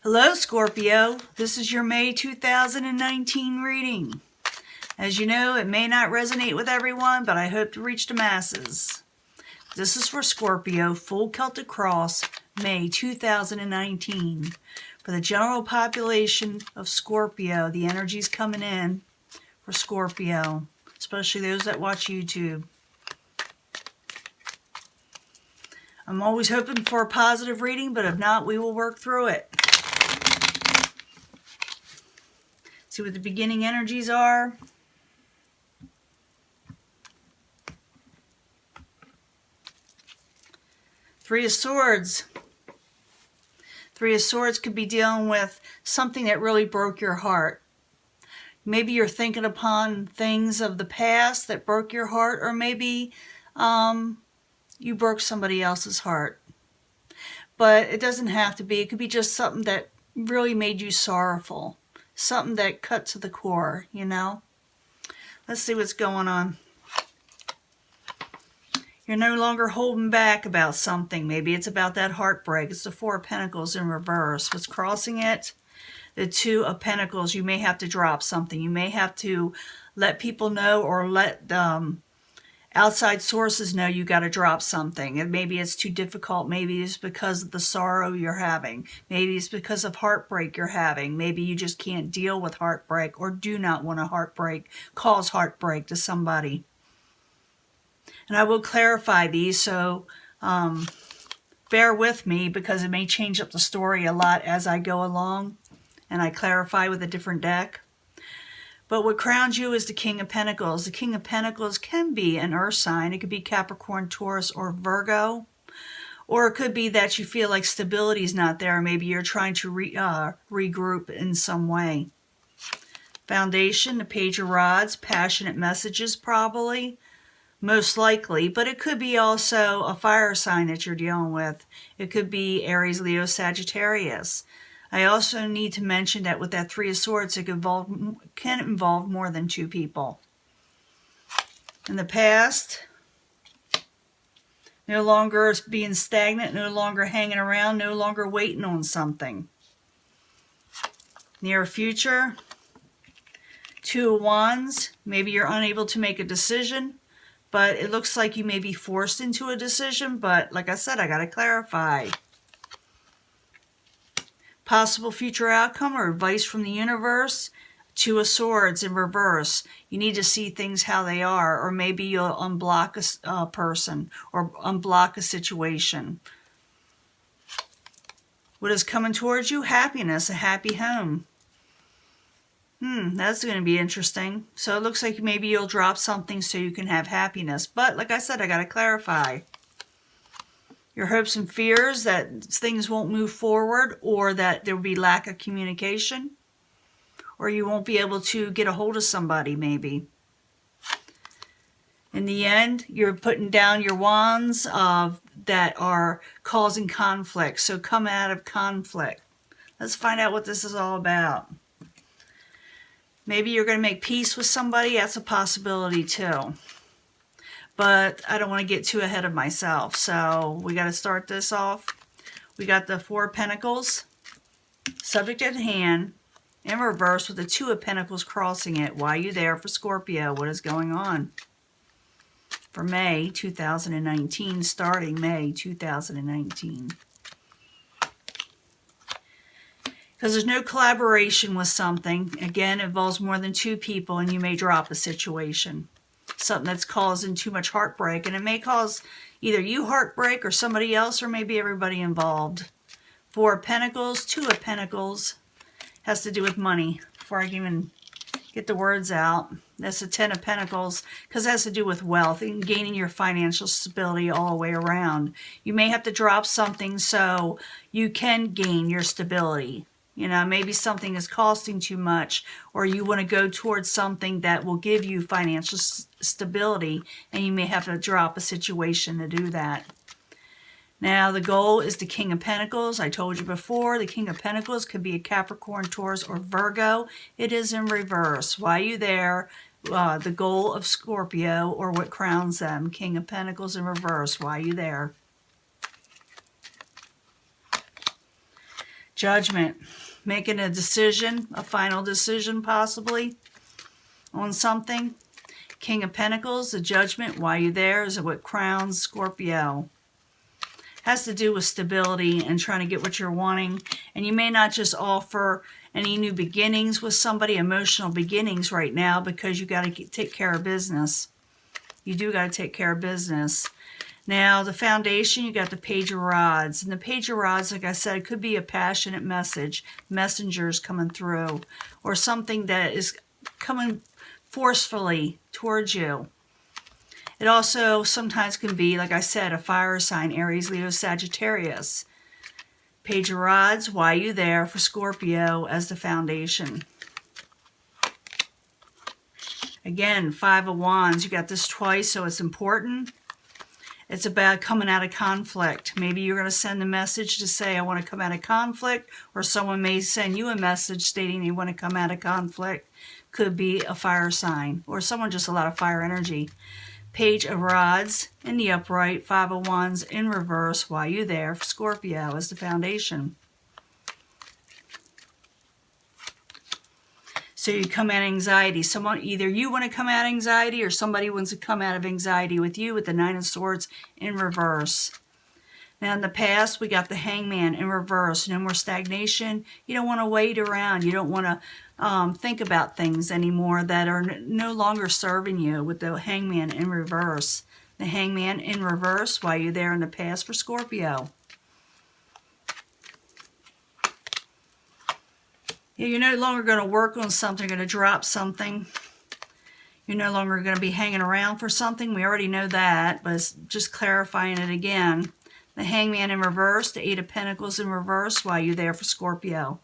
Hello, Scorpio. This is your May 2019 reading. As you know, it may not resonate with everyone, but I hope to reach the masses. This is for Scorpio, full Celtic cross, May 2019. For the general population of Scorpio, the energy's coming in for Scorpio, especially those that watch YouTube. I'm always hoping for a positive reading, but if not, we will work through it. See what the beginning energies are. Three of Swords. Three of Swords could be dealing with something that really broke your heart. Maybe you're thinking upon things of the past that broke your heart, or maybe you broke somebody else's heart. But it doesn't have to be. It could be just something that really made you sorrowful. Something that cut to the core, you know? Let's see what's going on. You're no longer holding back about something. Maybe it's about that heartbreak. It's the Four of Pentacles in reverse. What's crossing it? The Two of Pentacles. You may have to drop something. You may have to let people know, or let outside sources know you got to drop something. And maybe it's too difficult. Maybe it's because of the sorrow you're having. Maybe it's because of heartbreak you're having. Maybe you just can't deal with heartbreak, or do not want to cause heartbreak to somebody. And I will clarify these, so bear with me, because it may change up the story a lot as I go along and I clarify with a different deck. But what crowns you is the King of Pentacles. The King of Pentacles can be an earth sign. It could be Capricorn, Taurus, or Virgo. Or it could be that you feel like stability is not there. Maybe you're trying to regroup in some way. Foundation, the Page of Rods, passionate messages probably. Most likely, but it could be also a fire sign that you're dealing with. It could be Aries, Leo, Sagittarius. I also need to mention that with that Three of Swords, it can involve more than two people. In the past, no longer being stagnant, no longer hanging around, no longer waiting on something. Near future, Two of Wands. Maybe you're unable to make a decision, but it looks like you may be forced into a decision. But like I said, I got to clarify. Possible future outcome or advice from the universe. Two of Swords in reverse. You need to see things how they are. Or maybe you'll unblock a person, or unblock a situation. What is coming towards you? Happiness, a happy home. That's going to be interesting. So it looks like maybe you'll drop something so you can have happiness. But like I said, I got to clarify. Your hopes and fears that things won't move forward, or that there will be lack of communication, or you won't be able to get a hold of somebody maybe. In the end, you're putting down your wands that are causing conflict. So come out of conflict. Let's find out what this is all about. Maybe you're going to make peace with somebody. That's a possibility too. But I don't want to get too ahead of myself. So we got to start this off. We got the Four of Pentacles, subject at hand, in reverse with the Two of Pentacles crossing it. Why are you there for Scorpio? What is going on? For May 2019, starting May 2019. Because there's no collaboration with something. Again, it involves more than two people, and you may drop a situation. Something that's causing too much heartbreak, and it may cause either you heartbreak or somebody else, or maybe everybody involved. Four of Pentacles, Two of Pentacles has to do with money. Before I can even get the words out, that's the Ten of Pentacles, because it has to do with wealth and gaining your financial stability all the way around. You may have to drop something so you can gain your stability. You know, maybe something is costing too much, or you want to go towards something that will give you financial stability, and you may have to drop a situation to do that. Now, the goal is the King of Pentacles. I told you before, the King of Pentacles could be a Capricorn, Taurus, or Virgo. It is in reverse. Why are you there? The goal of Scorpio, or what crowns them. King of Pentacles in reverse. Why are you there? Judgment. Making a decision, a final decision possibly, on something. King of Pentacles, the Judgment. Why you there? Is it what crowns Scorpio? Has to do with stability and trying to get what you're wanting. And you may not just offer any new beginnings with somebody, emotional beginnings right now, because you got to take care of business. You do got to take care of business. Now, the foundation, you got the Page of Rods. And the Page of Rods, like I said, it could be a passionate message. Messengers coming through. Or something that is coming forcefully towards you. It also sometimes can be, like I said, a fire sign, Aries, Leo, Sagittarius. Page of Rods, why you there for Scorpio as the foundation. Again, Five of Wands, you got this twice, so it's important. It's about coming out of conflict. Maybe you're going to send a message to say, I want to come out of conflict, or someone may send you a message stating they want to come out of conflict. Could be a fire sign, or someone just a lot of fire energy. Page of Rods in the upright, Five of Wands in reverse. Why you there for Scorpio as the foundation. So you come out of anxiety. Someone, either you want to come out of anxiety or somebody wants to come out of anxiety with you with the Nine of Swords in reverse. Now in the past, we got the Hangman in reverse. No more stagnation. You don't want to wait around. You don't want to think about things anymore that are no longer serving you with the Hangman in reverse. The Hangman in reverse, why you're there in the past for Scorpio. You're no longer going to work on something, you're going to drop something. You're no longer going to be hanging around for something. We already know that, but it's just clarifying it again. The Hangman in reverse, the Eight of Pentacles in reverse, while you're there for Scorpio.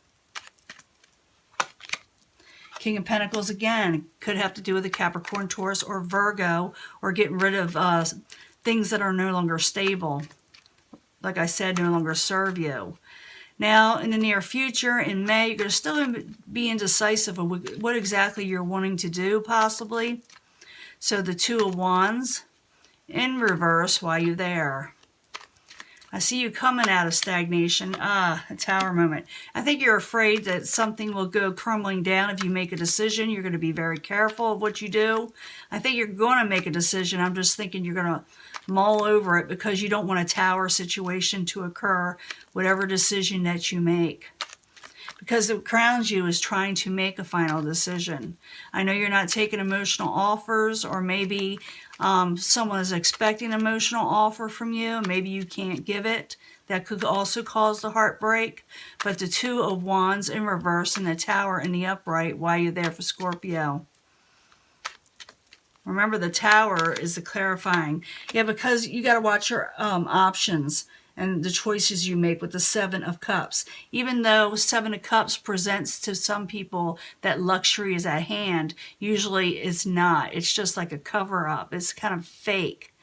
King of Pentacles again, could have to do with the Capricorn, Taurus, or Virgo, or getting rid of things that are no longer stable. Like I said, no longer serve you. Now, in the near future, in May, you're going to still be indecisive of what exactly you're wanting to do, possibly. So the Two of Wands in reverse while you're there. I see you coming out of stagnation. A Tower moment. I think you're afraid that something will go crumbling down if you make a decision. You're going to be very careful of what you do. I think you're going to make a decision. I'm just thinking you're going to mull over it because you don't want a tower situation to occur, whatever decision that you make. Because it crowns you as trying to make a final decision. I know you're not taking emotional offers, or maybe someone is expecting an emotional offer from you. Maybe you can't give it. That could also cause the heartbreak. But the Two of Wands in reverse and the Tower in the upright while you're there for Scorpio. Remember, the Tower is the clarifying. Yeah, because you got to watch your options and the choices you make with the Seven of Cups. Even though Seven of Cups presents to some people that luxury is at hand, usually it's not. It's just like a cover-up. It's kind of fake.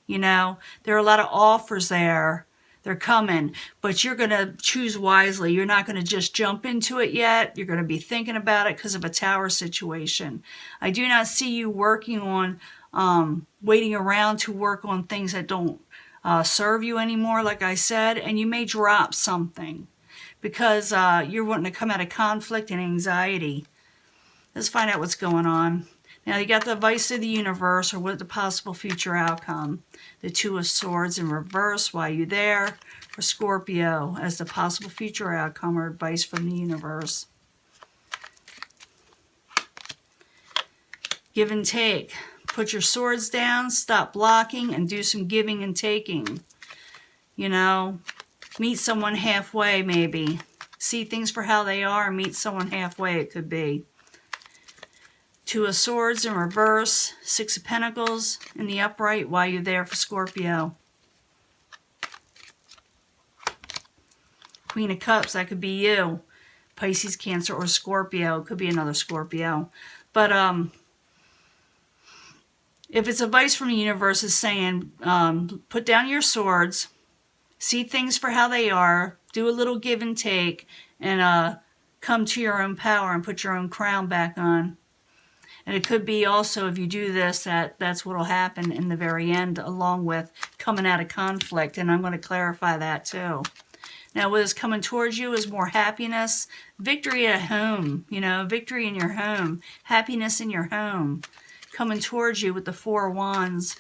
You know, there are a lot of offers there. They're coming, but you're going to choose wisely. You're not going to just jump into it yet. You're going to be thinking about it because of a Tower situation. I do not see you working on, waiting around to work on things that don't serve you anymore, like I said, and you may drop something because you're wanting to come out of conflict and anxiety. Let's find out what's going on. Now you got the advice of the universe, or what the possible future outcome. The Two of Swords in reverse while you're there for Scorpio as the possible future outcome or advice from the universe. Give and take. Put your swords down, stop blocking, and do some giving and taking. You know, meet someone halfway maybe. See things for how they are, meet someone halfway it could be. Two of Swords in reverse, Six of Pentacles in the upright while you're there for Scorpio. Queen of Cups, that could be you. Pisces, Cancer, or Scorpio. Could be another Scorpio. But, if it's advice from the universe is saying, put down your swords, see things for how they are, do a little give and take, and come to your own power and put your own crown back on. And it could be also, if you do this, that's what will happen in the very end, along with coming out of conflict. And I'm going to clarify that too. Now what is coming towards you is more happiness, victory at home, victory in your home, happiness in your home. Coming towards you with the Four of Wands.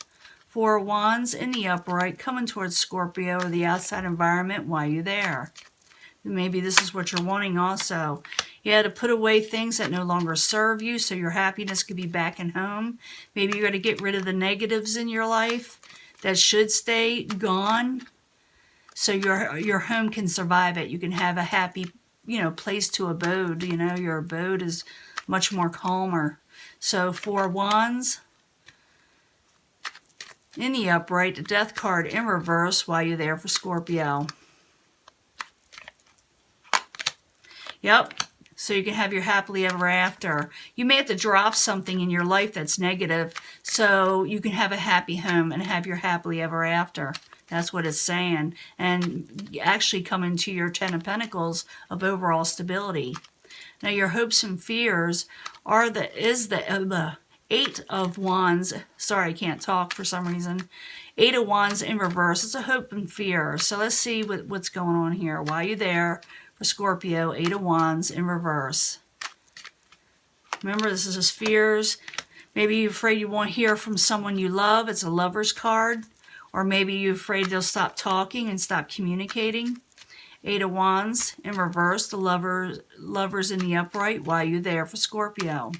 Four of Wands in the upright, coming towards Scorpio or the outside environment while you're there. Maybe this is what you're wanting also. Yeah, to put away things that no longer serve you so your happiness could be back in home. Maybe you're going to get rid of the negatives in your life that should stay gone so your home can survive it. You can have a happy, place to abode. Your abode is much more calmer. So Four of Wands in the upright, the Death card in reverse while you're there for Scorpio. Yep. So you can have your happily ever after. You may have to drop something in your life that's negative so you can have a happy home and have your happily ever after. That's what it's saying. And actually come into your Ten of Pentacles of overall stability. Now your hopes and fears are the Eight of Wands. Sorry, I can't talk for some reason. Eight of Wands in reverse. It's a hope and fear. So let's see what's going on here. While you're there for Scorpio, Eight of Wands in reverse. Remember, this is just fears. Maybe you're afraid you won't hear from someone you love. It's a Lover's card. Or maybe you're afraid they'll stop talking and stop communicating. Eight of Wands in reverse. The lovers in the upright while you're there for Scorpio.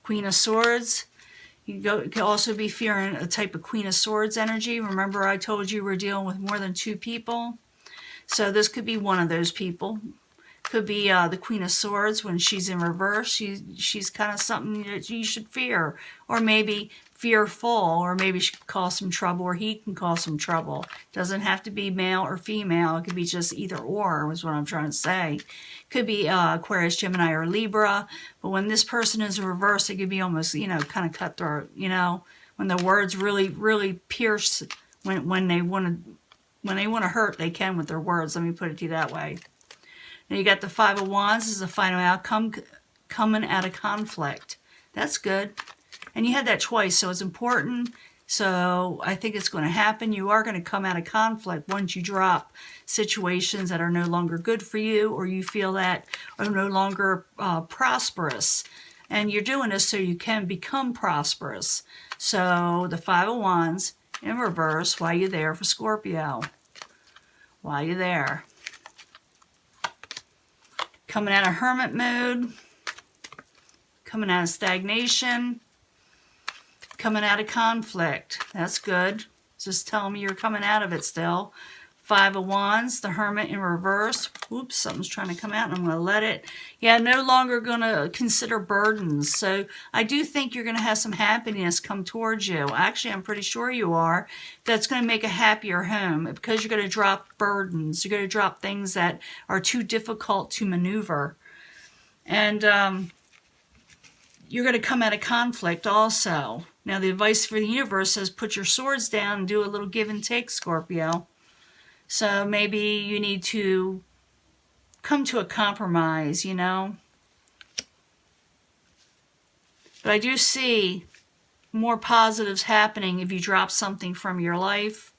Queen of Swords. You could also be fearing a type of Queen of Swords energy. Remember I told you we're dealing with more than two people? So this could be one of those people. Could be the Queen of Swords when she's in reverse. She's kind of something that you should fear. Or maybe fearful. Or maybe she could cause some trouble. Or he can cause some trouble. Doesn't have to be male or female. It could be just either or is what I'm trying to say. Could be Aquarius, Gemini, or Libra. But when this person is in reverse, it could be almost, kind of cutthroat. When the words really, really pierce. When they want to hurt, they can with their words. Let me put it to you that way. Now you got the Five of Wands. This is the final outcome coming out of conflict. That's good. And you had that twice, so it's important. So I think it's going to happen. You are going to come out of conflict once you drop situations that are no longer good for you or you feel that are no longer prosperous. And you're doing this so you can become prosperous. So the Five of Wands in reverse while you're there for Scorpio. While you're there. Coming out of hermit mode, coming out of stagnation, coming out of conflict. That's good. Just tell me you're coming out of it still. Five of Wands, the Hermit in reverse. Oops, something's trying to come out and I'm going to let it. Yeah, no longer going to consider burdens. So I do think you're going to have some happiness come towards you. Actually, I'm pretty sure you are. That's going to make a happier home because you're going to drop burdens. You're going to drop things that are too difficult to maneuver. And you're going to come out of conflict also. Now, the advice for the universe says put your swords down and do a little give and take, Scorpio. So maybe you need to come to a compromise, But I do see more positives happening if you drop something from your life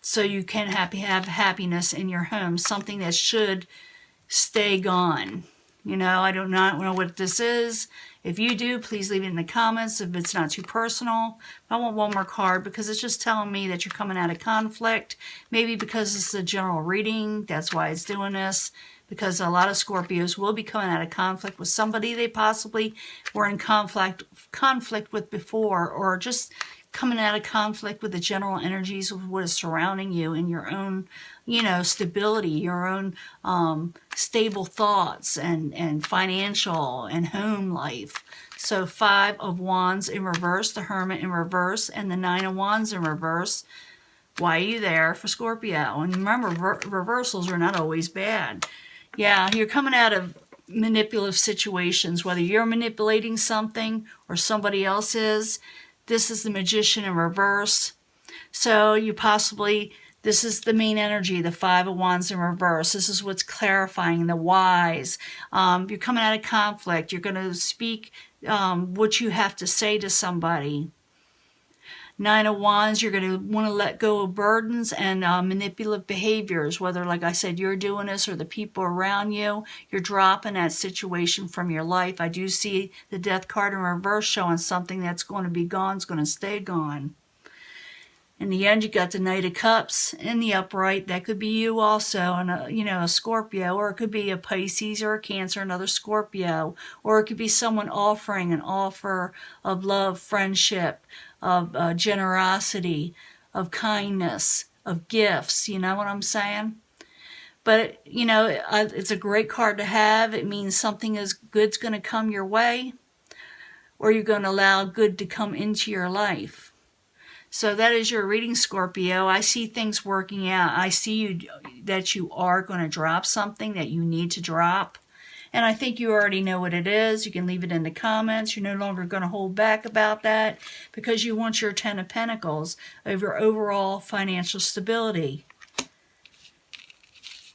so you can have happiness in your home, something that should stay gone. I do not know what this is. If you do, please leave it in the comments if it's not too personal. I want one more card because it's just telling me that you're coming out of conflict. Maybe because it's a general reading, that's why it's doing this. Because a lot of Scorpios will be coming out of conflict with somebody they possibly were in conflict with before, or just coming out of conflict with the general energies of what is surrounding you and your own, stability, your own stable thoughts and financial and home life. So Five of Wands in reverse, the Hermit in reverse, and the Nine of Wands in reverse. Why are you there for Scorpio? And remember, reversals are not always bad. Yeah, you're coming out of manipulative situations, whether you're manipulating something or somebody else is. This is the Magician in reverse. So you possibly, this is the main energy, the Five of Wands in reverse. This is what's clarifying, the wise. You're coming out of conflict. You're going to speak what you have to say to somebody. Nine of Wands, you're going to want to let go of burdens and manipulative behaviors, whether, like I said, you're doing this or the people around you. You're dropping that situation from your life. I do see the Death card in reverse showing something that's going to be gone is going to stay gone. In the end, you got the Knight of Cups in the upright. That could be you also, and a Scorpio, or it could be a Pisces or a Cancer, another Scorpio, or it could be someone offering an offer of love, friendship, of generosity, of kindness, of gifts. You know what I'm saying? But it's a great card to have. It means something is good's going to come your way, or you're going to allow good to come into your life. So that is your reading, Scorpio. I see things working out. I see that you are going to drop something that you need to drop. And I think you already know what it is. You can leave it in the comments. You're no longer going to hold back about that because you want your 10 of Pentacles of your overall financial stability.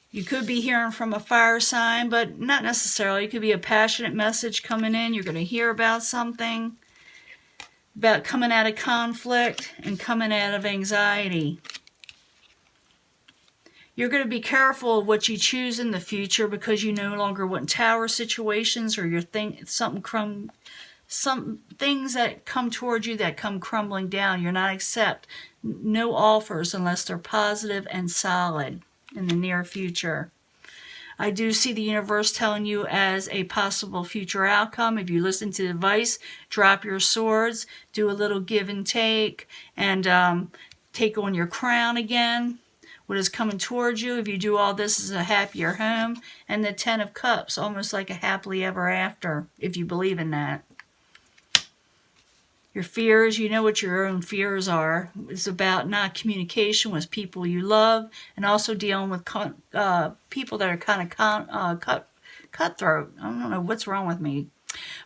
You could be hearing from a fire sign, but not necessarily. It could be a passionate message coming in. You're going to hear about something, about coming out of conflict and coming out of anxiety. You're going to be careful of what you choose in the future because you no longer want tower situations or your some things that come towards you that come crumbling down. You're not accept no offers unless they're positive and solid in the near future. I do see the universe telling you as a possible future outcome. If you listen to the advice, drop your swords, do a little give and take, and take on your crown again. What is coming towards you, if you do all this, is a happier home. And the 10 of Cups, almost like a happily ever after, if you believe in that. Your fears, you know what your own fears are. It's about not communication with people you love, and also dealing with people that are kind of cutthroat. I don't know what's wrong with me.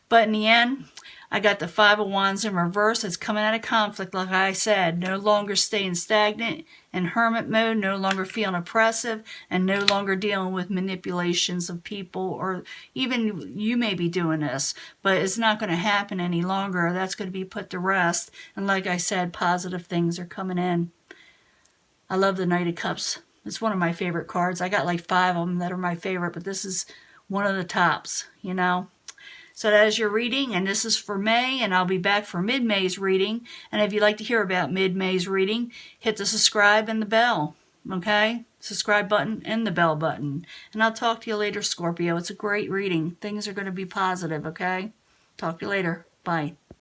But in the end, I got the 5 of Wands in reverse. It's coming out of conflict, like I said. No longer staying stagnant in hermit mode, no longer feeling oppressive, and no longer dealing with manipulations of people, or even you may be doing this, but it's not going to happen any longer. That's going to be put to rest. And like I said, positive things are coming in. I love the Knight of Cups. It's one of my favorite cards. I got like 5 of them that are my favorite, but this is one of the tops, So that is your reading, and this is for May, and I'll be back for mid-May's reading. And if you'd like to hear about mid-May's reading, hit the subscribe and the bell, okay? Subscribe button and the bell button. And I'll talk to you later, Scorpio. It's a great reading. Things are going to be positive, okay? Talk to you later. Bye.